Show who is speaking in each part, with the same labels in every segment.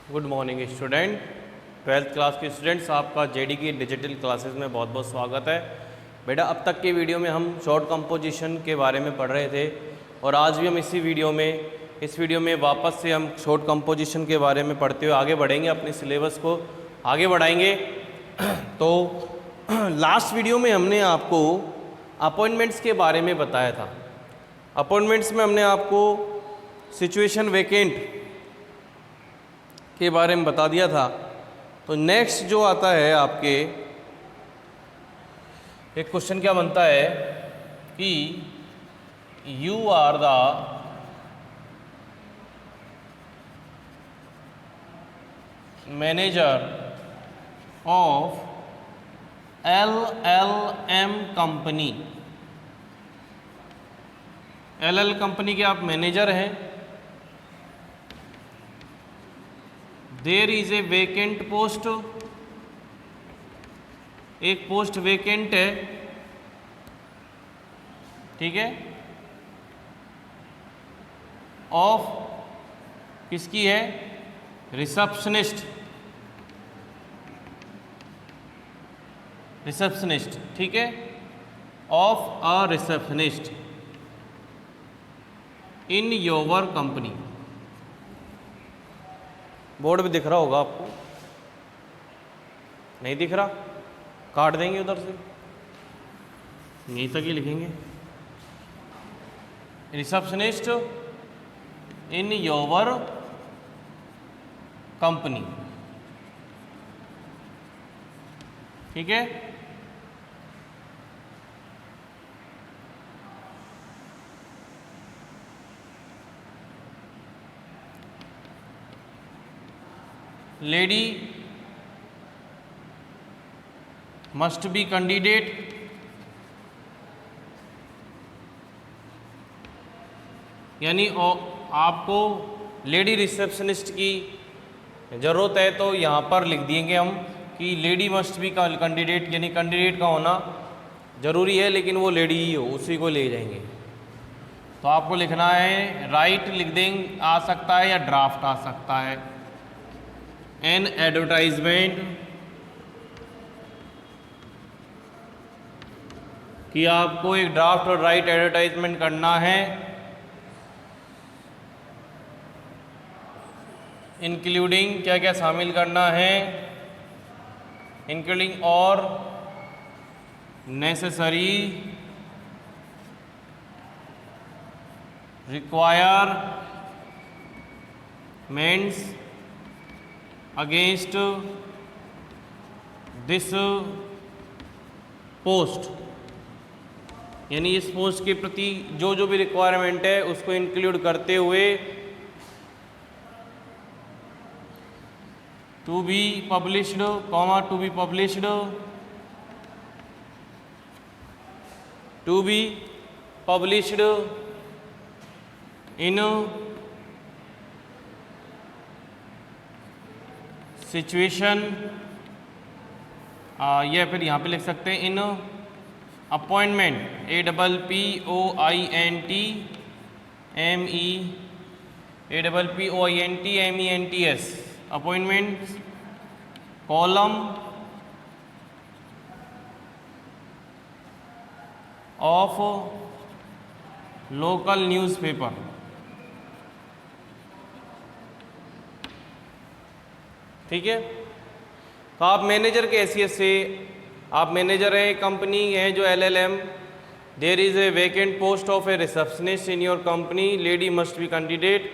Speaker 1: Good morning student. Twelfth class के students, आपका JD की डिजिटल क्लासेस में बहुत बहुत स्वागत है। बेटा, अब तक के वीडियो में हम शॉर्ट कंपोजिशन के बारे में पढ़ रहे थे और आज भी हम इस वीडियो में वापस से हम शॉर्ट कंपोजिशन के बारे में पढ़ते हुए आगे बढ़ेंगे, अपने सिलेबस को आगे बढ़ाएंगे। तो लास्ट वीडियो में हमने आपको अपॉइंटमेंट्स के बारे में बताया था। अपॉइंटमेंट्स में हमने आपको सिचुएशन वेकेंट के बारे में बता दिया था। तो नेक्स्ट जो आता है आपके एक क्वेश्चन क्या बनता है कि you are the manager of LLM company. LL company के आप मैनेजर हैं। There is a vacant post, एक पोस्ट वेकेंट है, ठीक है, ऑफ किसकी है? रिसेप्शनिस्ट, ठीक है, of a receptionist in your company. Board भी दिख रहा होगा आपको, नहीं दिख रहा? काट देंगे उधर से, यहीं तक ही लिखेंगे, रिसेप्शनिस्ट इन योर कंपनी, ठीक है। लेडी मस्ट बी कैंडिडेट, यानी आपको लेडी रिसेप्शनिस्ट की ज़रूरत है तो यहाँ पर लिख देंगे हम कि लेडी मस्ट बी कैंडिडेट, यानी कैंडिडेट का होना ज़रूरी है, लेकिन वो लेडी ही हो, उसी को ले जाएंगे। तो आपको लिखना है, राइट लिख देंगे, आ सकता है या ड्राफ्ट आ सकता है। एन एडवर्टाइजमेंट, कि आपको एक ड्राफ्ट और राइट एडवर्टाइजमेंट करना है, इंक्लूडिंग क्या क्या शामिल करना है, इंक्लूडिंग और necessary requirements against this post, यानी इस पोस्ट के प्रति जो जो भी रिक्वायरमेंट है उसको इंक्लूड करते हुए to be published, to be published, to be published in situation, या फिर यहाँ पे लिख सकते हैं in appointment, APPOINTMENTS, appointment column of local newspaper, ठीक है। तो आप मैनेजर के हैसियत से, आप मैनेजर हैं, कंपनी है जो LLM, there is a vacant post of a receptionist in your company, lady must be candidate,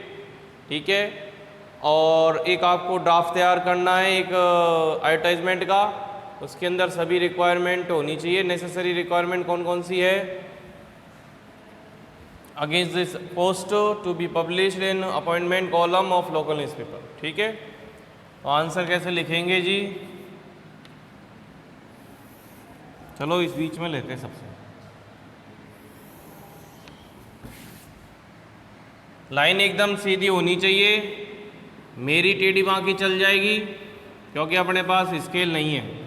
Speaker 1: ठीक है। और एक आपको ड्राफ्ट तैयार करना है एक एडवर्टाइजमेंट का, उसके अंदर सभी रिक्वायरमेंट होनी चाहिए। नेसेसरी रिक्वायरमेंट कौन कौन सी है? Against this post to be published in appointment column of local newspaper, ठीक है। तो आंसर कैसे लिखेंगे जी? चलो इस बीच में लेते हैं सबसे, लाइन एकदम सीधी होनी चाहिए, मेरी टेढ़ी बाकी चल जाएगी क्योंकि अपने पास स्केल नहीं है।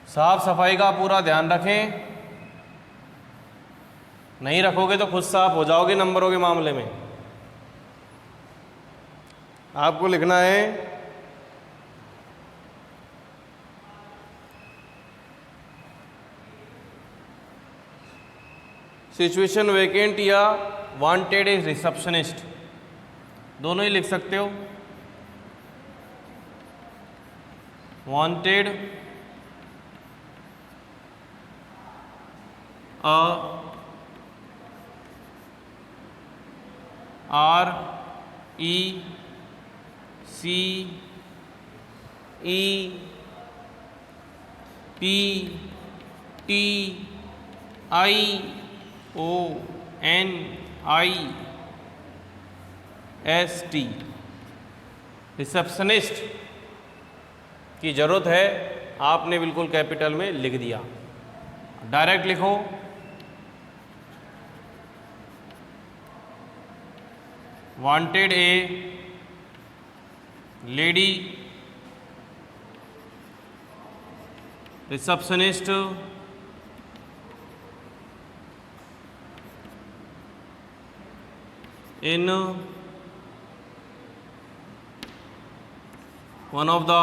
Speaker 1: साफ सफाई का पूरा ध्यान रखें, नहीं रखोगे तो खुद साफ हो जाओगे नंबरों के मामले में। आपको लिखना है सिचुएशन वेकेंट या वांटेड ए रिसेप्शनिस्ट, दोनों ही लिख सकते हो। वांटेड RECEPTIONIST, रिसेप्शनिस्ट की ज़रूरत है, आपने बिल्कुल कैपिटल में लिख दिया। डायरेक्ट लिखो wanted A lady receptionist in one of the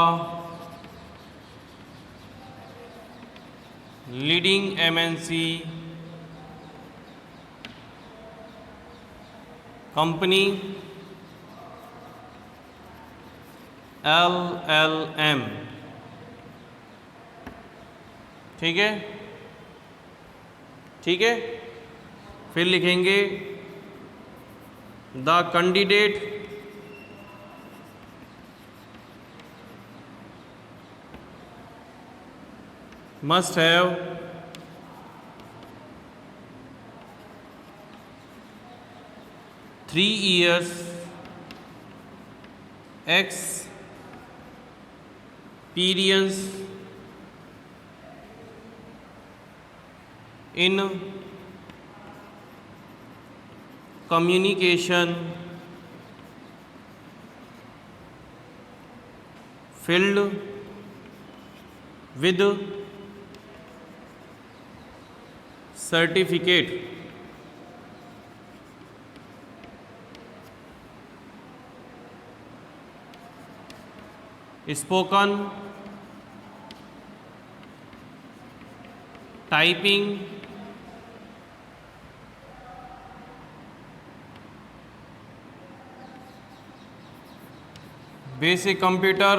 Speaker 1: leading MNC company LLM। ठीक है, ठीक है। फिर लिखेंगे the candidate must have three years experience in communication field with certificate spoken typing basic computer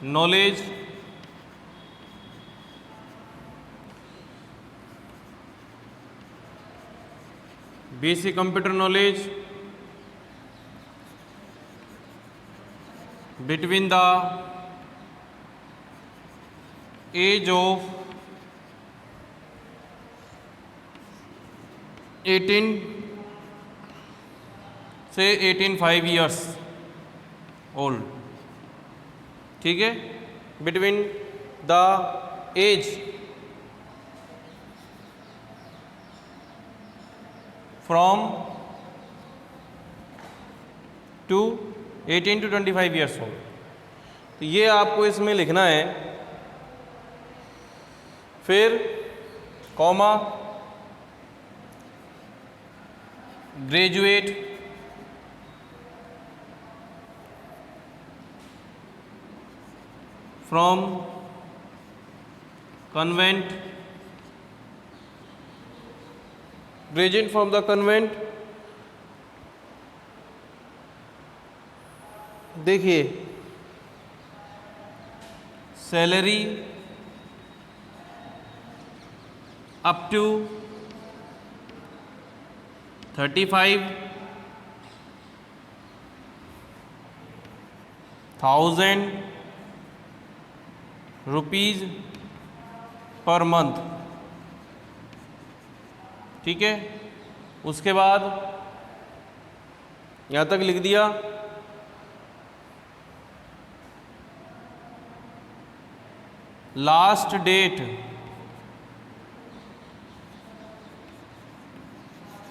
Speaker 1: knowledge basic computer knowledge between the age of 18 से 18 years old। ठीक है, between the age from 18 to 25 years old। तो ये आपको इसमें लिखना है। फिर comma graduate from convent, graduate from the convent. देखिए salary up to 35,000 rupees per month. ठीक है, उसके बाद यहाँ तक लिख दिया। Last date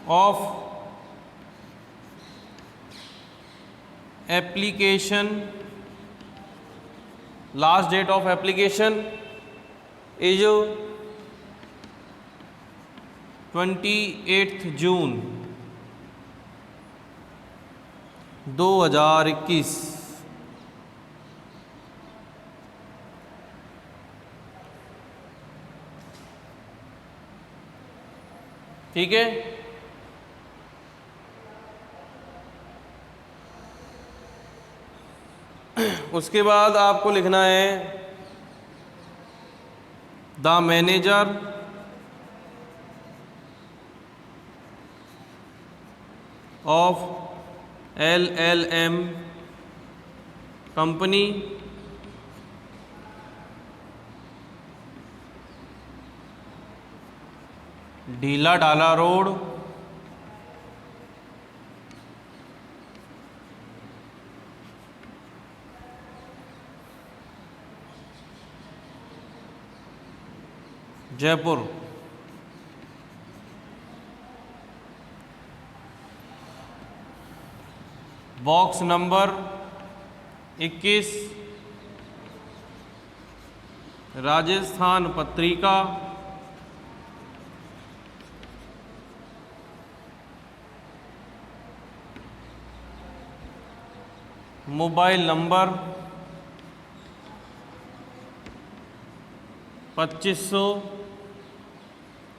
Speaker 1: of application, last date of application is 28 June 2021। ठीक है, उसके बाद आपको लिखना है the manager of LLM company ढीला ढाला road, Jaipur. Box number 21, Rajasthan Patrika, mobile number 2500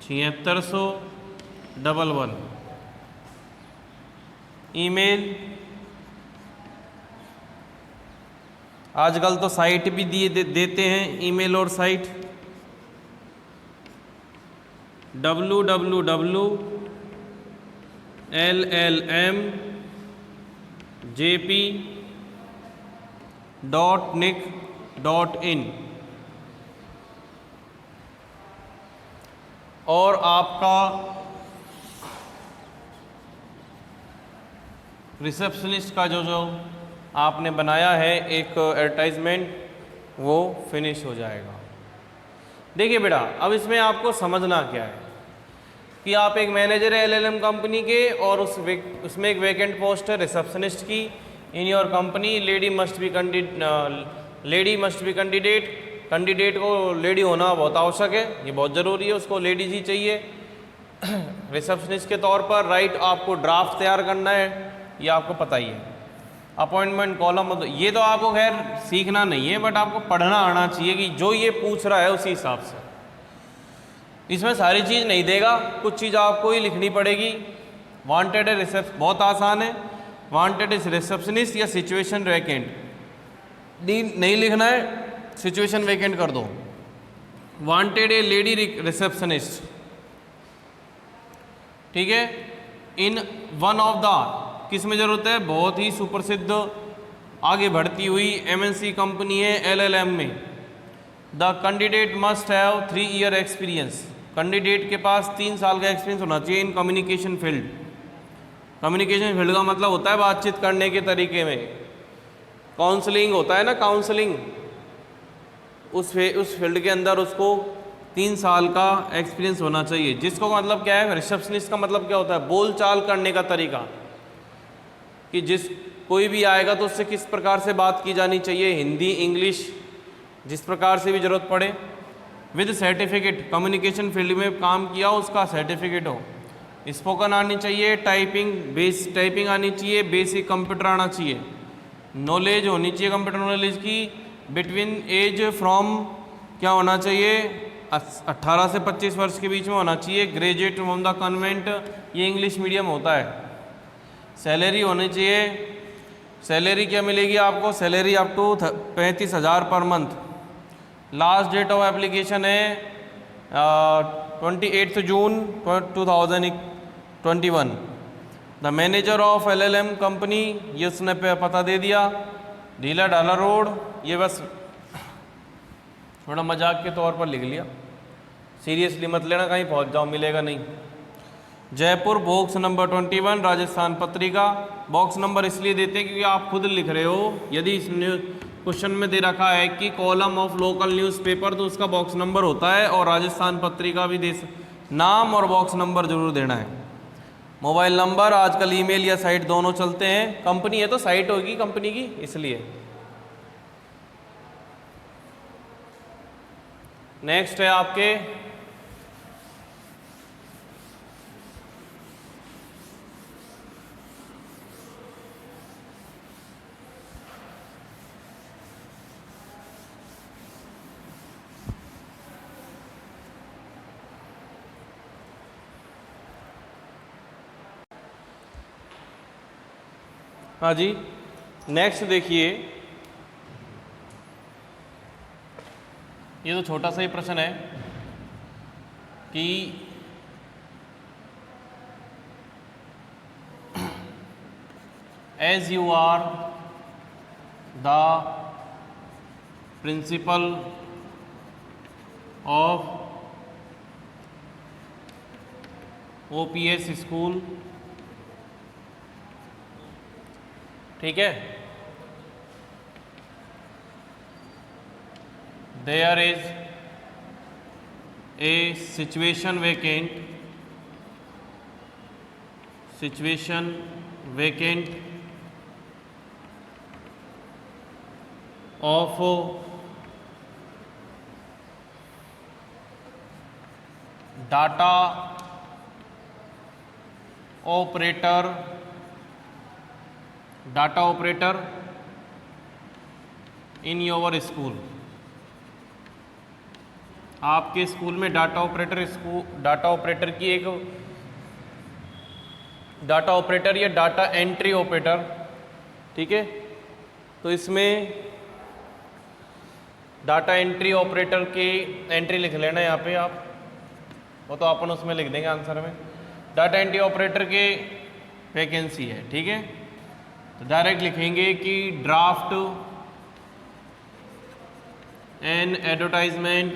Speaker 1: 760011। Email, आजकल तो साइट भी देते हैं ईमेल और साइट, www.llmjp.nic.in। और आपका रिसेप्शनिस्ट का जो आपने बनाया है एक एडवर्टाइजमेंट, वो फिनिश हो जाएगा। देखिए बेटा, अब इसमें आपको समझना क्या है कि आप एक मैनेजर है LLM कंपनी के, और उसमें एक वैकेंट पोस्ट है रिसेप्शनिस्ट की। इन your company lady must be candidate, candidate को लेडी होना बहुत आवश्यक है, ये बहुत ज़रूरी है, उसको लेडीज ही चाहिए रिसेप्शनिस्ट के तौर पर। राइट, आपको ड्राफ्ट तैयार करना है, ये आपको पता ही है। अपॉइंटमेंट कॉलम, ये तो आपको खैर सीखना नहीं है, बट आपको पढ़ना आना चाहिए कि जो ये पूछ रहा है उसी हिसाब से। इसमें सारी चीज़ नहीं देगा, कुछ चीज़ आपको ही लिखनी पड़ेगी। वांटेड है रिसेप्शन, बहुत आसान है, वांटेड इज रिसेप्शनिस्ट या सिचुएशन वैकेंट। नहीं लिखना है, सिचुएशन वैकेंट कर दो। वांटेड ए लेडी रिसेप्शनिस्ट, ठीक है। इन वन ऑफ द, किस में जरूरत है, बहुत ही सुप्रसिद्ध आगे बढ़ती हुई MNC कंपनी है LLM में। The candidate must have 3 year experience, candidate के पास 3 साल का एक्सपीरियंस होना चाहिए in communication field. Communication field का मतलब होता है बातचीत करने के तरीके में। काउंसलिंग होता है ना, काउंसलिंग, उस फील्ड के अंदर उसको 3 साल का एक्सपीरियंस होना चाहिए। जिसको मतलब क्या है, रिसेप्शनिस्ट का मतलब क्या होता है, बोल चाल करने का तरीका, कि कोई भी आएगा तो उससे किस प्रकार से बात की जानी चाहिए, हिंदी इंग्लिश जिस प्रकार से भी ज़रूरत पड़े। विद सर्टिफिकेट, कम्युनिकेशन फील्ड में काम किया उसका सर्टिफिकेट हो। स्पोकन आनी चाहिए, टाइपिंग आनी चाहिए, बेसिक कंप्यूटर आना चाहिए, नॉलेज होनी चाहिए कंप्यूटर नॉलेज की। बिटवीन एज फ्रॉम क्या होना चाहिए, 18 से 25 वर्ष के बीच में होना चाहिए। ग्रेजुएट फ्रॉम द कन्वेंट, ये इंग्लिश मीडियम होता है। सैलरी होनी चाहिए, सैलरी क्या मिलेगी आपको, salary up to 35,000 per month. Last date of application है 28 June 2021। The manager of LLM company, ये उसने पता दे दिया, ढीला ढाला रोड, ये बस थोड़ा मजाक के तौर पर लिख लिया, सीरियसली मत लेना, कहीं पहुंच जाओ मिलेगा नहीं। जयपुर, बॉक्स नंबर 21, राजस्थान पत्रिका। बॉक्स नंबर इसलिए देते हैं क्योंकि आप खुद लिख रहे हो। यदि इस क्वेश्चन में दे रखा है कि कॉलम ऑफ लोकल न्यूज़पेपर, तो उसका बॉक्स नंबर होता है, और राजस्थान पत्रिका भी नाम और बॉक्स नंबर जरूर देना है। मोबाइल नंबर, आजकल ईमेल या साइट दोनों चलते हैं, कंपनी है तो साइट होगी कंपनी की, इसलिए। नेक्स्ट है आपके हाँ जी, नेक्स्ट देखिए, ये तो छोटा सा ही प्रश्न है कि as you are the principal of OPS school, ठीक है, there is a situation vacant of data operator in your school. आपके स्कूल में डाटा ऑपरेटर की एक डाटा ऑपरेटर या डाटा एंट्री ऑपरेटर, ठीक है, तो इसमें डाटा एंट्री ऑपरेटर की एंट्री लिख लेना यहाँ पे आप, वो तो अपन उसमें लिख देंगे आंसर में। डाटा एंट्री ऑपरेटर के वैकेंसी है, ठीक है, तो डायरेक्ट लिखेंगे कि draft an advertisement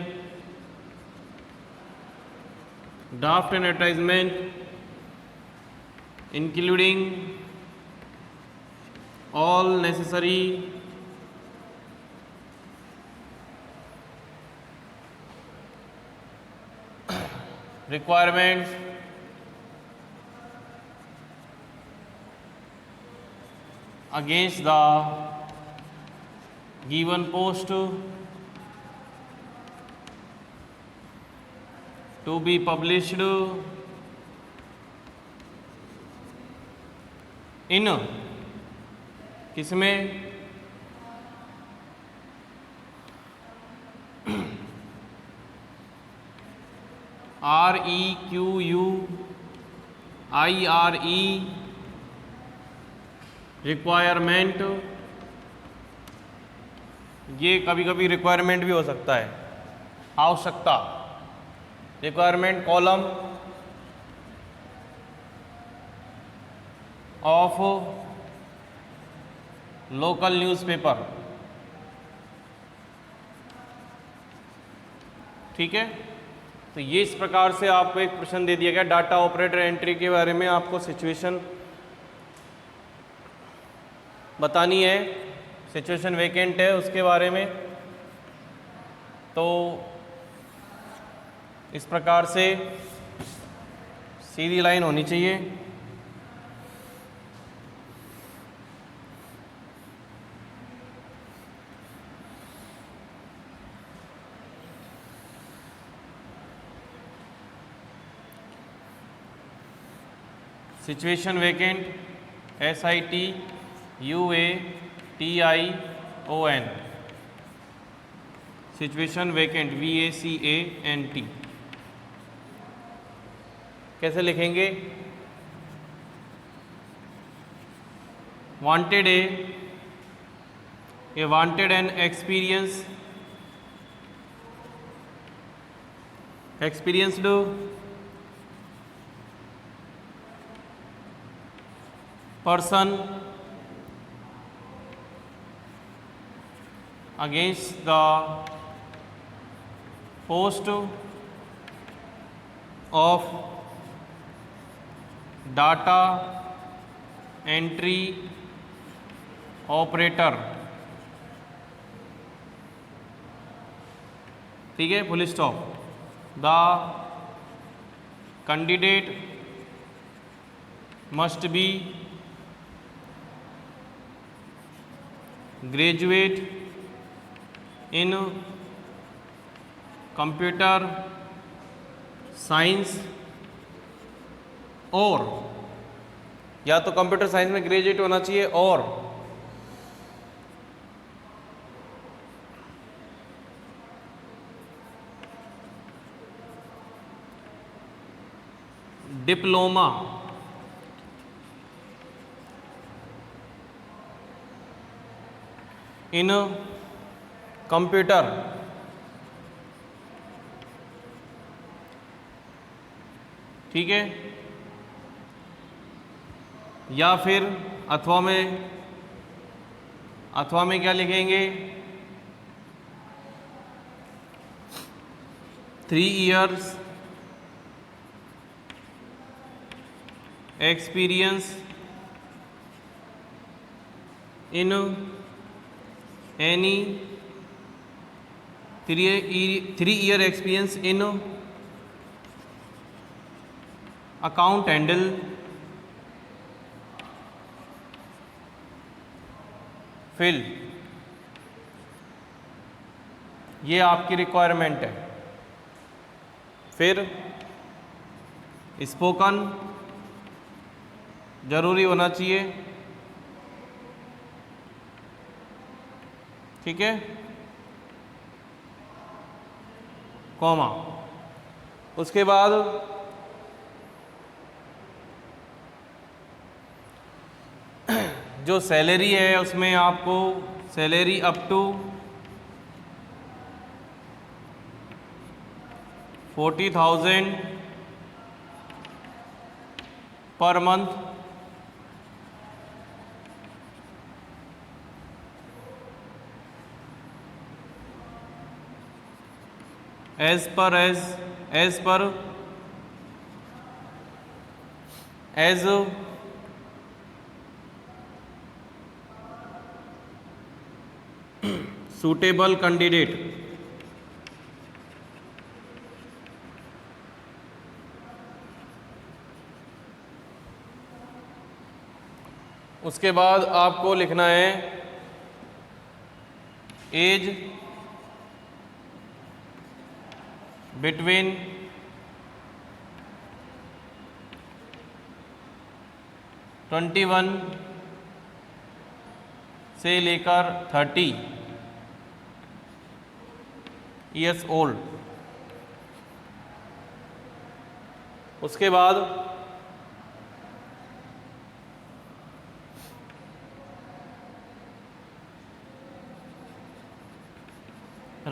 Speaker 1: including all necessary requirements against the given post to be published in किसमें REQUIRE रिक्वायरमेंट, ये कभी कभी रिक्वायरमेंट भी हो सकता है, आवश्यकता, requirement column of local newspaper, ठीक है। तो ये इस प्रकार से आपको एक प्रश्न दे दिया गया डाटा ऑपरेटर एंट्री के बारे में, आपको सिचुएशन बतानी है, सिचुएशन वैकेंट है उसके बारे में। तो इस प्रकार से सीधी लाइन होनी चाहिए। Situation vacant SITUATION, situation vacant VACANT कैसे लिखेंगे? Wanted A wanted N experienced person against the post of data entry operator, ठीक है, full stop. The candidate must be graduate in computer science और, या तो कंप्यूटर साइंस में graduate होना चाहिए और डिप्लोमा इन कंप्यूटर ठीक है, या फिर अथवा में क्या लिखेंगे 3 years experience in any 3-year experience in account handle field, ये आपकी रिक्वायरमेंट है। फिर स्पोकन जरूरी होना चाहिए, ठीक है, कॉमा। उसके बाद जो सैलरी है उसमें आपको salary up to 40,000 per month as suitable candidate। उसके बाद आपको लिखना है एज बिटवीन 21 से लेकर 30 years old। उसके बाद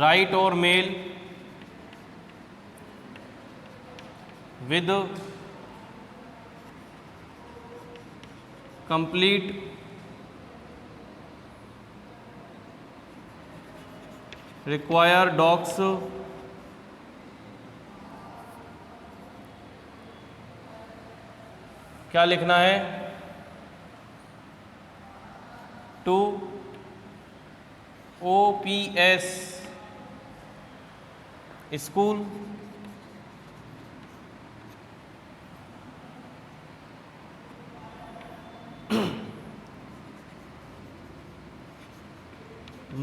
Speaker 1: राइट और mail with complete require docs क्या लिखना है to OPS school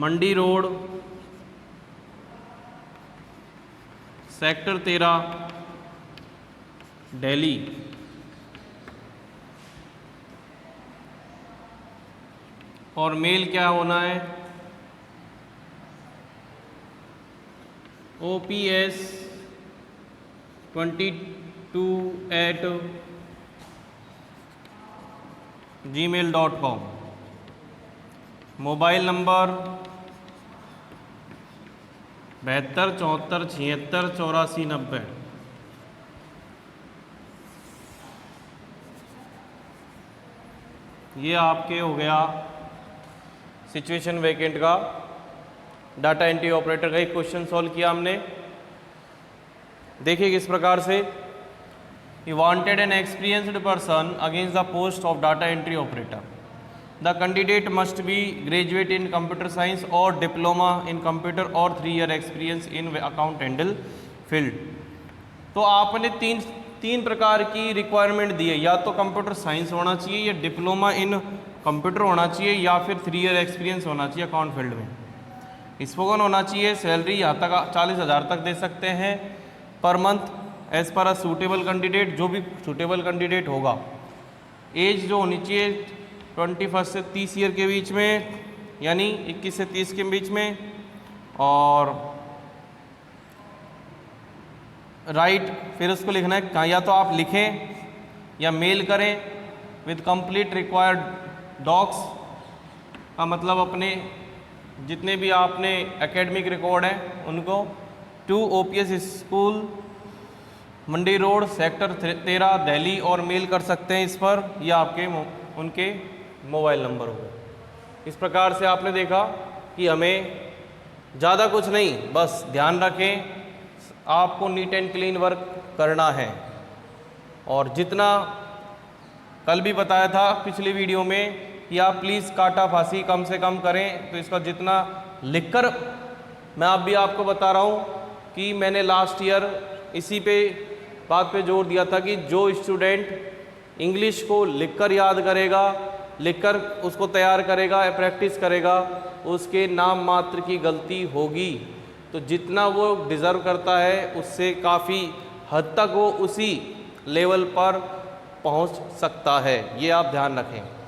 Speaker 1: Mandi road sector 13 Delhi. और मेल क्या होना है OPS22@gmail.com। Mobile number 72 74 76 84 90। ये आपके हो गया सिचुएशन वैकेंट का डाटा एंट्री ऑपरेटर का एक क्वेश्चन सॉल्व किया हमने। देखिए किस प्रकार से he wanted N experienced person against the post of data entry operator. The candidate must be graduate in computer science और डिप्लोमा इन कंप्यूटर और 3 year experience in account handle field. तो आपने तीन प्रकार की रिक्वायरमेंट दी है, या तो कंप्यूटर साइंस होना चाहिए, या डिप्लोमा इन कंप्यूटर होना चाहिए, या फिर 3 year एक्सपीरियंस होना चाहिए अकाउंट फील्ड में। स्पोकन होना चाहिए, सैलरी यहाँ तक 40,000 तक दे सकते हैं per month as per a suitable candidate, जो भी सूटेबल कैंडिडेट होगा। एज जो होनी चाहिए 21 से 30 ईयर के बीच में, यानी 21 से 30 के बीच में। और राइट फिर उसको लिखना है कहाँ, या तो आप लिखें या मेल करें विद कंप्लीट रिक्वायर्ड डॉक्स का मतलब अपने जितने भी आपने एकेडमिक रिकॉर्ड हैं उनको, to OPS school Mandi road sector 13 Delhi, और मेल कर सकते हैं इस पर, या आपके उनके मोबाइल नंबर होगा। इस प्रकार से आपने देखा कि हमें ज़्यादा कुछ नहीं, बस ध्यान रखें आपको नीट एंड क्लीन वर्क करना है। और जितना कल भी बताया था पिछली वीडियो में कि आप प्लीज़ काटा फांसी कम से कम करें, तो इसका जितना लिखकर, मैं आप भी आपको बता रहा हूँ कि मैंने लास्ट ईयर इसी पे बात पे जोर दिया था कि जो स्टूडेंट इंग्लिश को लिखकर याद करेगा, लिखकर उसको तैयार करेगा या प्रैक्टिस करेगा, उसके नाम मात्र की गलती होगी, तो जितना वो डिज़र्व करता है उससे काफ़ी हद तक वो उसी लेवल पर पहुंच सकता है। ये आप ध्यान रखें।